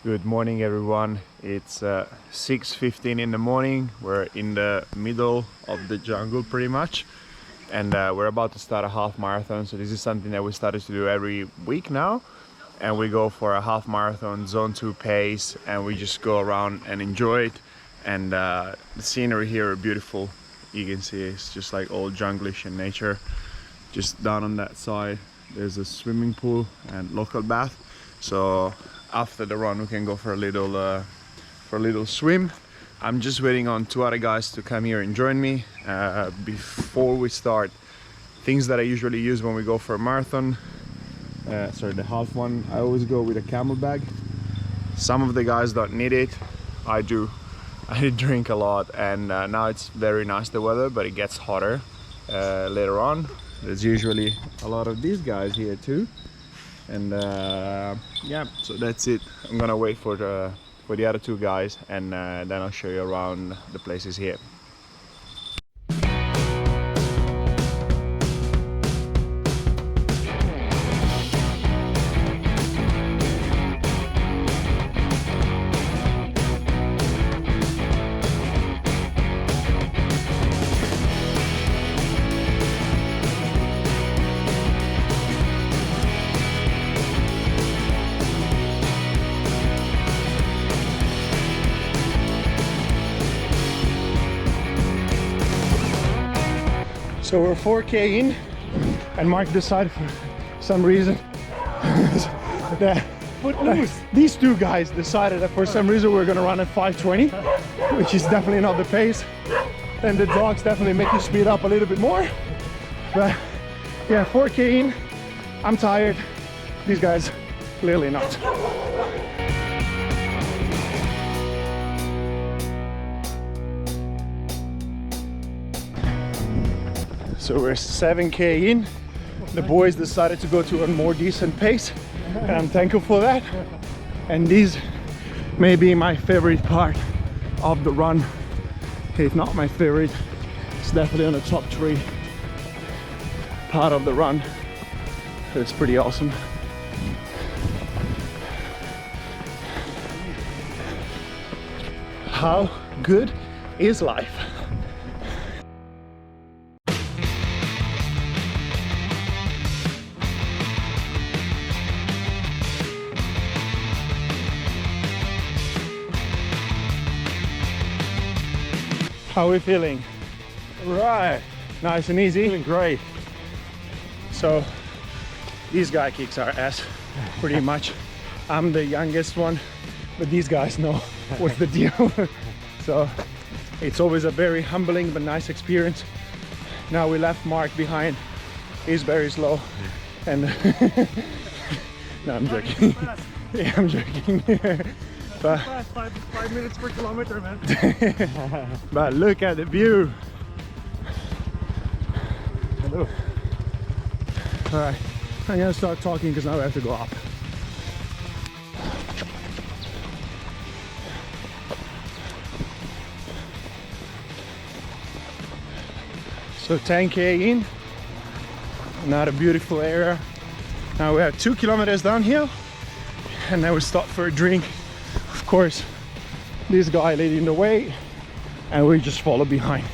Good morning everyone. It's 6:15 in the morning. We're in the middle of the jungle pretty much, and we're about to start a half marathon. So this is something that we started to do every week now, and we go for a half marathon zone 2 pace, and we just go around and enjoy it. And the scenery here are beautiful. You can see it's just like all junglish in nature. Just down on that side there's a swimming pool and local bath, so after the run we can go for a little swim. I'm just waiting on 2 other guys to come here and join me before we start. Things that I usually use when we go for a marathon, the half one, I always go with a camel bag. Some of the guys don't need it. I do. I drink a lot, and now it's very nice the weather, but it gets hotter later on. There's usually a lot of these guys here too, and yeah, so that's it. I'm gonna wait for the other 2 guys, and then I'll show you around the places here. So we're 4K in, and Mark decided for some reason that these 2 guys decided that for some reason we're gonna run at 5:20, which is definitely not the pace. And the dogs definitely make you speed up a little bit more. But yeah, 4K in, I'm tired. These guys clearly not. So we're 7K in. The boys decided to go to a more decent pace, and I'm thankful for that. And this may be my favorite part of the run. If not my favorite, it's definitely on the top 3 part of the run. It's pretty awesome. How good is life? How are we feeling? Right, Nice and easy? feeling great. So this guy kicks our ass pretty much. I'm the youngest one, but these guys know what's the deal. So it's always a very humbling but nice experience. Now we left Mark behind. He's very slow, and no, I'm joking. Yeah, I'm joking. But 5 minutes per kilometer, man. but look at the view. Hello. All right, I'm gonna start talking because now we have to go up. So 10K in, another beautiful area. Now we have 2 kilometers downhill, and then we stop for a drink. Of course, this guy leading the way, and we just follow behind.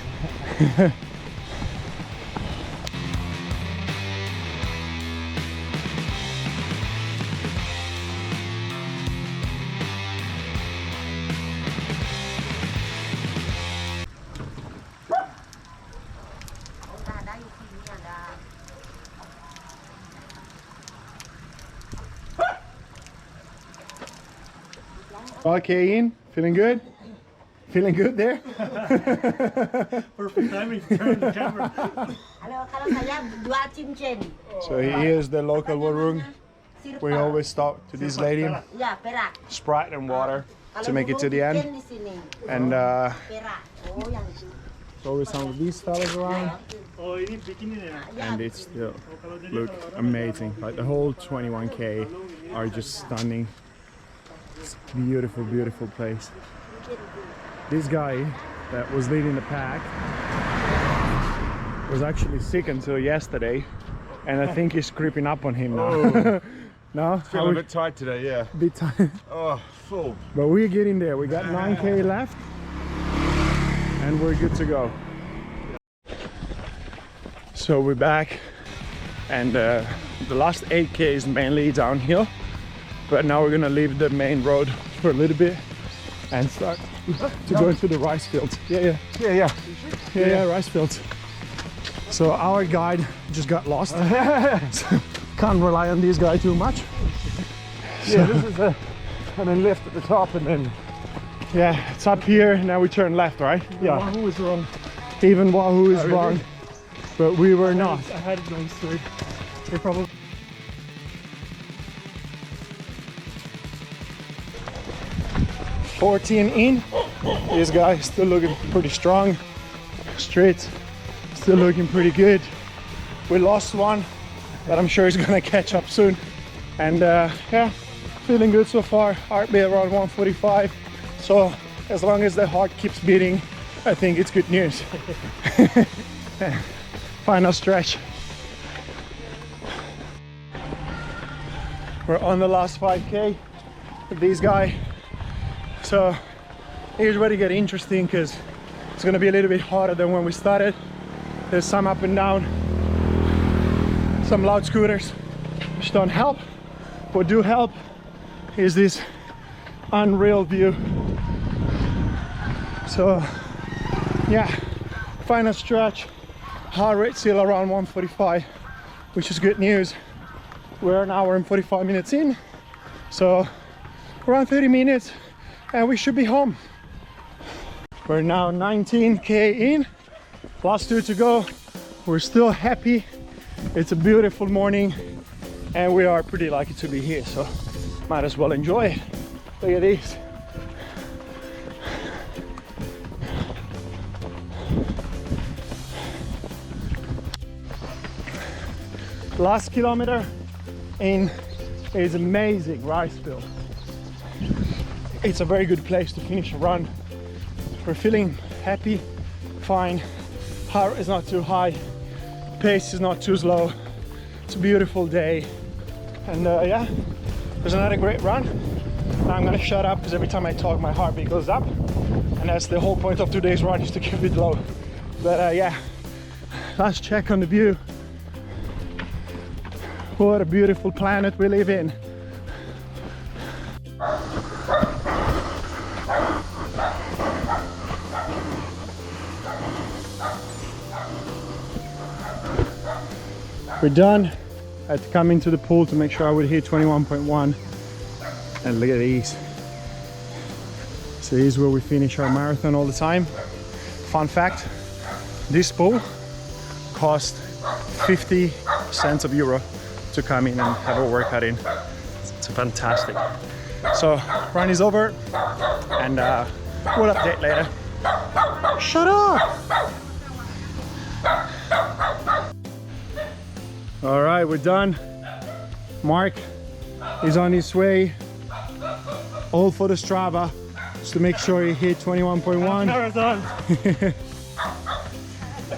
Okay, in, feeling good? Feeling good there? Perfect timing to turn the camera. Kalau saya 2 cincin. So here's the local warung. We always stop to this lady, Ya, perak. Sprite and water to Kalau make it to the burung end. di sini. And Perak. Oh, yang itu. there's always some of these fellas around, Oh, ini bikin ini ya. and it still look amazing. Like the whole 21K are just stunning. It's a beautiful, beautiful place. This guy that was leading the pack was actually sick until yesterday, and I think he's creeping up on him now. No? Feel a bit tight today, yeah. Bit time. Oh, full. But we're getting there. We got 9k left and we're good to go. So we're back, and the last 8k is mainly downhill, but now we're gonna leave the main road for a little bit and start to go into the rice fields. Yeah, rice fields. So our guide just got lost. So can't rely on this guy too much. Yeah, this is and then left at the top, and then yeah, it's up here. Now we turn left, right? Yeah. Wahoo is wrong. Even Wahoo is Oh, really? wrong, but we were not. I had it going straight. They probably. $14 in. This guy is still looking pretty strong. Straight, still looking pretty good. We lost one, but I'm sure he's gonna catch up soon. And yeah, feeling good so far. Heartbeat around 145. So as long as the heart keeps beating, I think it's good news. Final stretch. We're on the last 5k with this guy. So here's where it gets interesting, because it's gonna be a little bit harder than when we started. There's some up and down, some loud scooters which don't help. What do help is this unreal view. So yeah, final stretch, heart rate still around 145, which is good news. We're an hour and 45 minutes in, so around 30 minutes and we should be home. We're now 19k in, last 2 to go. We're still happy. It's a beautiful morning and we are pretty lucky to be here, so might as well enjoy it. Look at this. Last kilometer in is amazing rice field. It's a very good place to finish a run. We're feeling happy, fine. Heart is not too high, pace is not too slow. It's a beautiful day, and yeah, it was another great run. Now I'm gonna shut up because every time I talk my heartbeat goes up, and that's the whole point of today's run, is to keep it low. But yeah, last check on the view. What a beautiful planet we live in. We're done. I had to come into the pool to make sure I would hit 21.1, and look at these. So this is where we finish our marathon all the time. Fun fact, this pool cost 50 cents of euro to come in and have a workout in. It's fantastic. So run is over, and we'll update later. Shut up! All right, we're done. Mark is on his way, all for the Strava, just to make sure he hit 21.1. Marathon.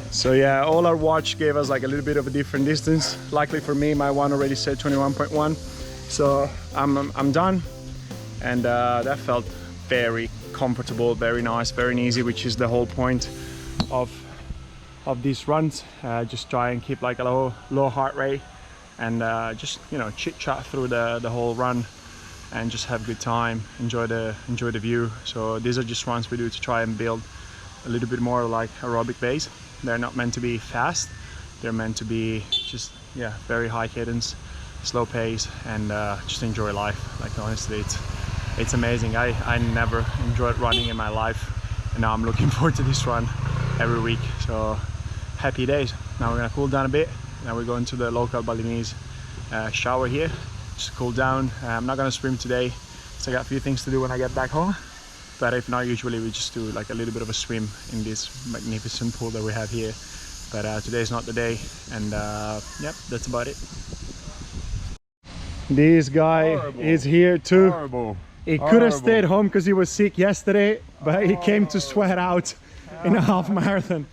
So yeah, all our watch gave us like a little bit of a different distance. Luckily for me, my one already said 21.1. So I'm done, and that felt very comfortable, very nice, very easy, which is the whole point of these runs. Just try and keep like a low heart rate, and just, you know, chit chat through the whole run and just have a good time, enjoy the view. So these are just runs we do to try and build a little bit more like aerobic base. They're not meant to be fast, they're meant to be just, yeah, very high cadence, slow pace, and just enjoy life. Like honestly, it's amazing. I never enjoyed running in my life, and now I'm looking forward to this run every week. So happy days. Now we're gonna cool down a bit. Now we're going to the local Balinese shower here, just cool down. I'm not gonna swim today, so I got a few things to do when I get back home. But if not, usually we just do like a little bit of a swim in this magnificent pool that we have here. But today is not the day, and yep, that's about it. This guy is here too. horrible. He could have stayed home because he was sick yesterday, but he came to sweat out in a half marathon.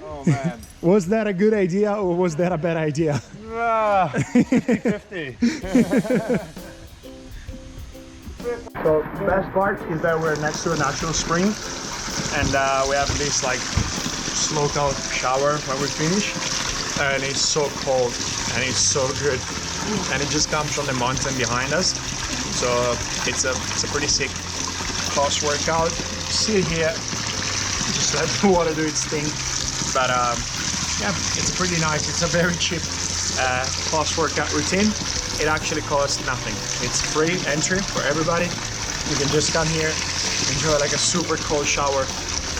Oh man. Was that a good idea or was that a bad idea? 50-50. So best part is that we're next to a natural spring, and we have this like local shower when we finish, and it's so cold and it's so good, and it just comes from the mountain behind us. So it's a pretty sick cross workout. Sit here, just let the water do its thing. But yeah, it's pretty nice. It's a very cheap cross workout routine. It actually costs nothing. It's free entry for everybody. You can just come here, enjoy like a super cold shower,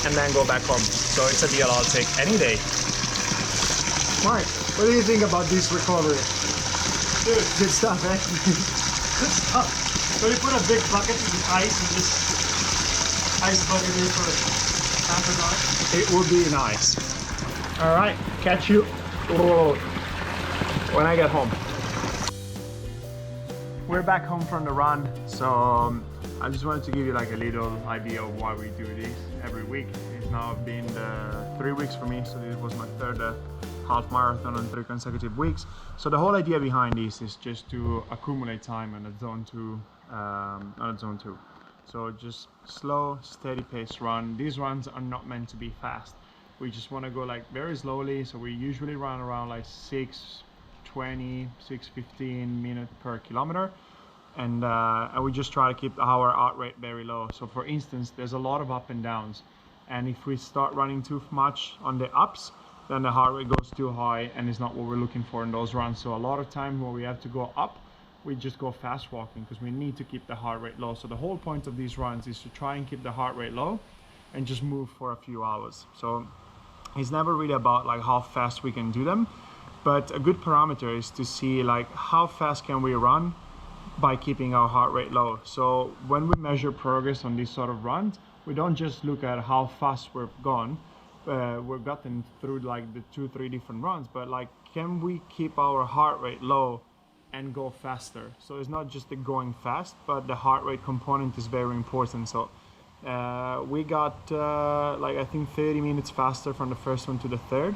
and then go back home. So it's a deal I'll take any day. Mark, what do you think about this recovery? Dude, good stuff, eh? Good stuff. So you put a big bucket in ice and just ice bucket it for half an hour? It would be nice. All right, catch you when I get home. We're back home from the run, so I just wanted to give you like a little idea of why we do this every week. It's now been 3 weeks for me, so this was my third half marathon on 3 consecutive weeks. So the whole idea behind this is just to accumulate time on a zone 2, So just slow, steady pace run. These runs are not meant to be fast. We just want to go like very slowly. So we usually run around like 6:20, 6:15 minutes per kilometer. And we just try to keep our heart rate very low. So for instance, there's a lot of up and downs. And if we start running too much on the ups, then the heart rate goes too high and it's not what we're looking for in those runs. So a lot of time when we have to go up, we just go fast walking because we need to keep the heart rate low. So the whole point of these runs is to try and keep the heart rate low and just move for a few hours. So it's never really about like how fast we can do them, but a good parameter is to see like how fast can we run by keeping our heart rate low. So when we measure progress on these sort of runs, we don't just look at how fast we've gotten through like the 2-3 different runs, but like can we keep our heart rate low and go faster? So it's not just the going fast, but the heart rate component is very important. So we got like I think 30 minutes faster from the first one to the third,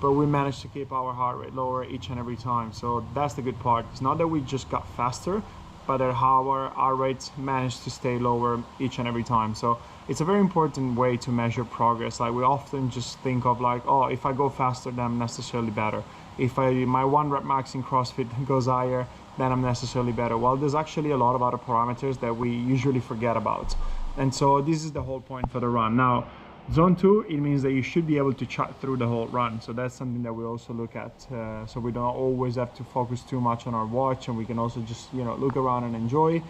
but we managed to keep our heart rate lower each and every time. So that's the good part. It's not that we just got faster, but that our rates managed to stay lower each and every time. So it's a very important way to measure progress. Like we often just think of like, oh, if I go faster, then I'm necessarily better. If my 1 rep max in CrossFit goes higher, then I'm necessarily better. Well, there's actually a lot of other parameters that we usually forget about. And so this is the whole point for the run. Now, zone 2, it means that you should be able to chat through the whole run. So that's something that we also look at. So we don't always have to focus too much on our watch, and we can also just, look around and enjoy.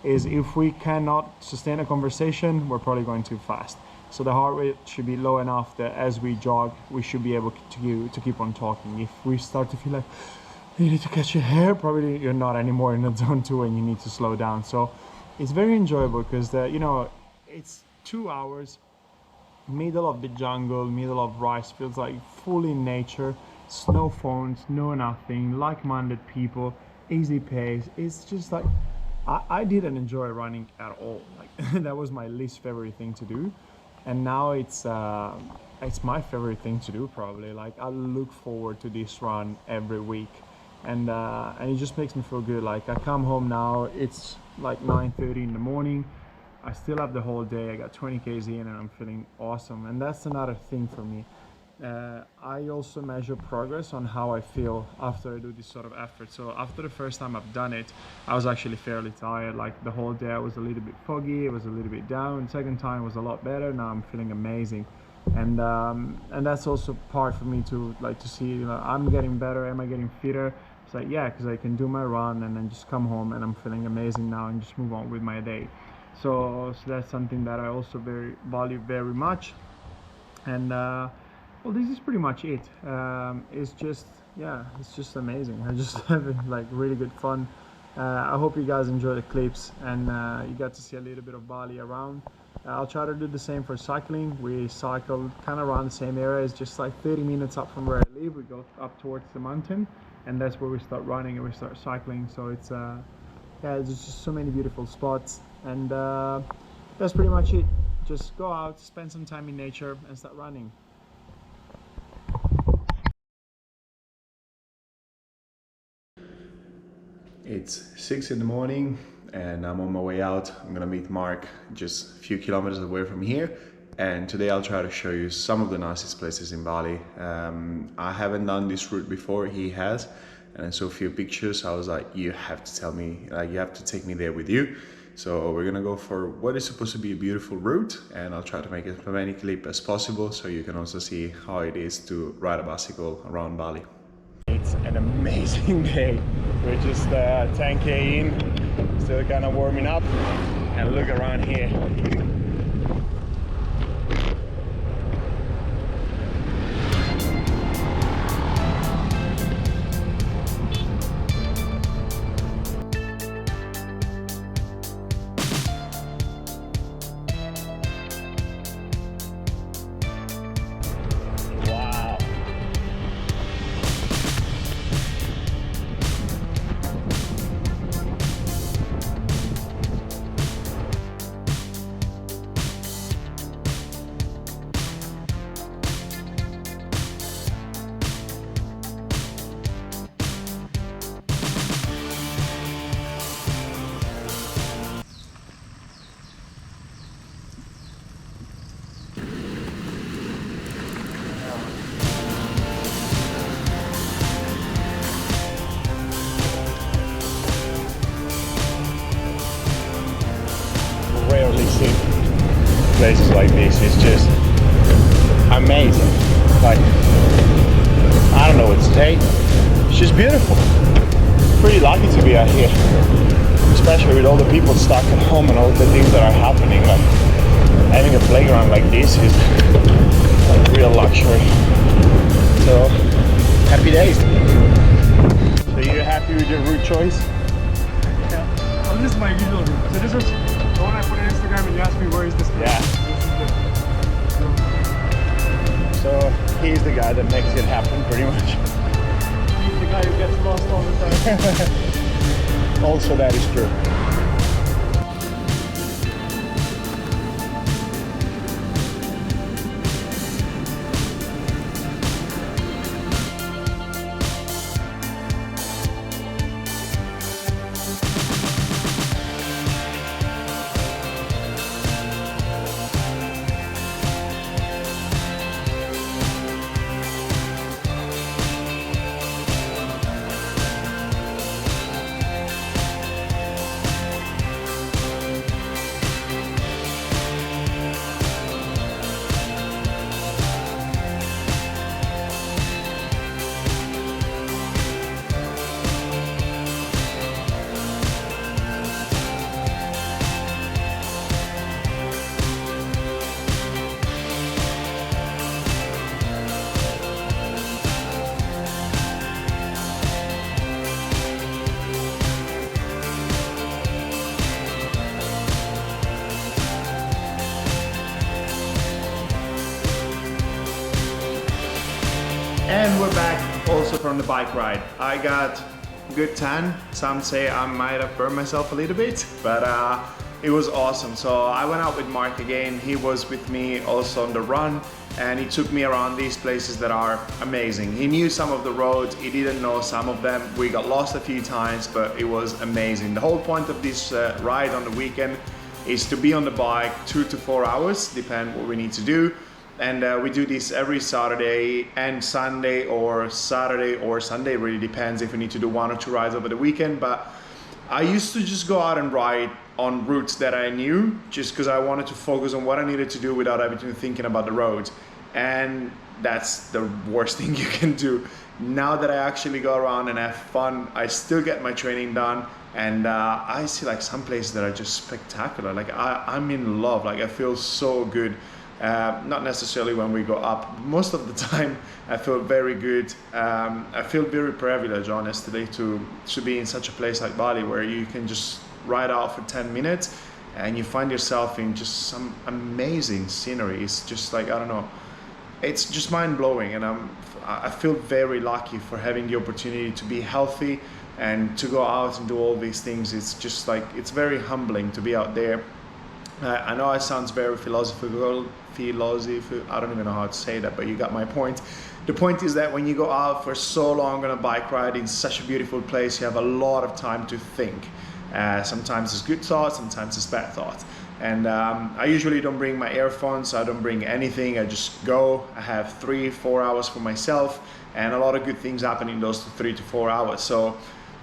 Is if we cannot sustain a conversation, we're probably going too fast. So the heart rate should be low enough that as we jog, we should be able to keep on talking. If we start to feel like you need to catch your hair, probably you're not anymore in the zone 2 and you need to slow down. So it's very enjoyable because it's 2 hours, middle of the jungle, middle of rice fields, like fully in nature, no phones, no nothing, like-minded people, easy pace. It's just like I didn't enjoy running at all. Like that was my least favorite thing to do, and now it's my favorite thing to do probably. Like I look forward to this run every week, and it just makes me feel good. Like I come home now, it's like 9:30 in the morning. I still have the whole day. I got 20 k's in and I'm feeling awesome. And that's another thing for me. I also measure progress on how I feel after I do this sort of effort. So after the first time I've done it, I was actually fairly tired. Like the whole day I was a little bit foggy, it was a little bit down. Second time was a lot better. Now I'm feeling amazing. And that's also part for me to see, I'm getting better. Am I getting fitter? It's like, yeah, because I can do my run and then just come home and I'm feeling amazing now and just move on with my day. So that's something that I also value very much. And well, this is pretty much it. It's just amazing. I just having like really good fun. I hope you guys enjoy the clips and you got to see a little bit of Bali around. I'll try to do the same for cycling. We cycle kind of around the same area. It's just like 30 minutes up from where I live. We go up towards the mountain, and that's where we start running and we start cycling. So it's there's just so many beautiful spots. And that's pretty much it. Just go out, spend some time in nature and start running. It's 6 in the morning and I'm on my way out. I'm gonna meet Mark just a few kilometers away from here. And today I'll try to show you some of the nicest places in Bali. I haven't done this route before, he has. And I saw a few pictures. I was like, you have to tell me, like, you have to take me there with you. So we're gonna go for what is supposed to be a beautiful route, and I'll try to make as many clips as possible so you can also see how it is to ride a bicycle around Bali. It's an amazing day. We're just 10k in, still kind of warming up, and look around here. Rarely see places like this. It's just amazing. Like, I don't know what to say. It's just beautiful. Pretty lucky to be out here, especially with all the people stuck at home and all the things that are happening. Like, having a playground like this is like real luxury. So, happy days. So you're happy with your route choice? Yeah. This is my usual route. So this was the one I put on Instagram and you asked me where is this place? Yeah. So he's the guy that makes it happen pretty much. He's the guy who gets lost all the time. Also, that is true. And we're back also from the bike ride. I got good tan. Some say I might have burned myself a little bit, but it was awesome. So I went out with Mark again. He was with me also on the run, and he took me around these places that are amazing. He knew some of the roads, he didn't know some of them. We got lost a few times, but it was amazing. The whole point of this ride on the weekend is to be on the bike 2 to 4 hours, depend what we need to do. And we do this every Saturday and Sunday, or Saturday or Sunday, really depends if we need to do 1 or 2 rides over the weekend. But I used to just go out and ride on routes that I knew, just because I wanted to focus on what I needed to do without having to thinking about the roads. And that's the worst thing you can do. Now that I actually go around and have fun, I still get my training done, and I see like some places that are just spectacular. Like I'm in love, like I feel so good. Not necessarily when we go up. Most of the time I feel very good. I feel very privileged, honestly, to be in such a place like Bali, where you can just ride out for 10 minutes and you find yourself in just some amazing scenery. It's just like, I don't know, it's just mind-blowing, and I feel very lucky for having the opportunity to be healthy and to go out and do all these things. It's just like, it's very humbling to be out there I know it sounds very philosophical, I don't even know how to say that, but you got my point. The point is that when you go out for so long on a bike ride in such a beautiful place, you have a lot of time to think. Sometimes it's good thoughts, sometimes it's bad thoughts. And I usually don't bring my earphones, I don't bring anything, I just go. I have 3-4 hours for myself, and a lot of good things happen in those 3 to 4 hours. So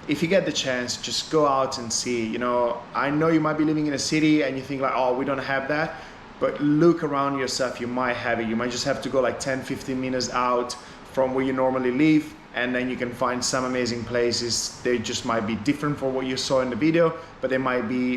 if you get the chance, just go out and see. You know, I know you might be living in a city and you think like, oh, we don't have that, but look around yourself, you might have it. You might just have to go like 10-15 minutes out from where you normally live, and then you can find some amazing places. They just might be different from what you saw in the video, but they might be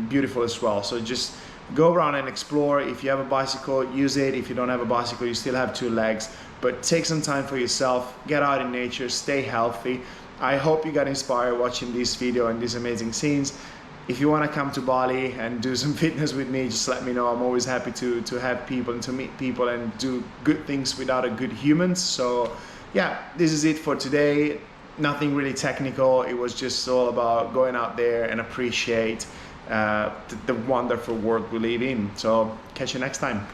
beautiful as well. So just go around and explore. If you have a bicycle, use it. If you don't have a bicycle, you still have 2 legs, but take some time for yourself, get out in nature, stay healthy. I hope you got inspired watching this video and these amazing scenes. If you want to come to Bali and do some fitness with me, just let me know. I'm always happy to have people and to meet people and do good things with other good humans. So yeah, this is it for today. Nothing really technical. It was just all about going out there and appreciate the wonderful world we live in. So catch you next time.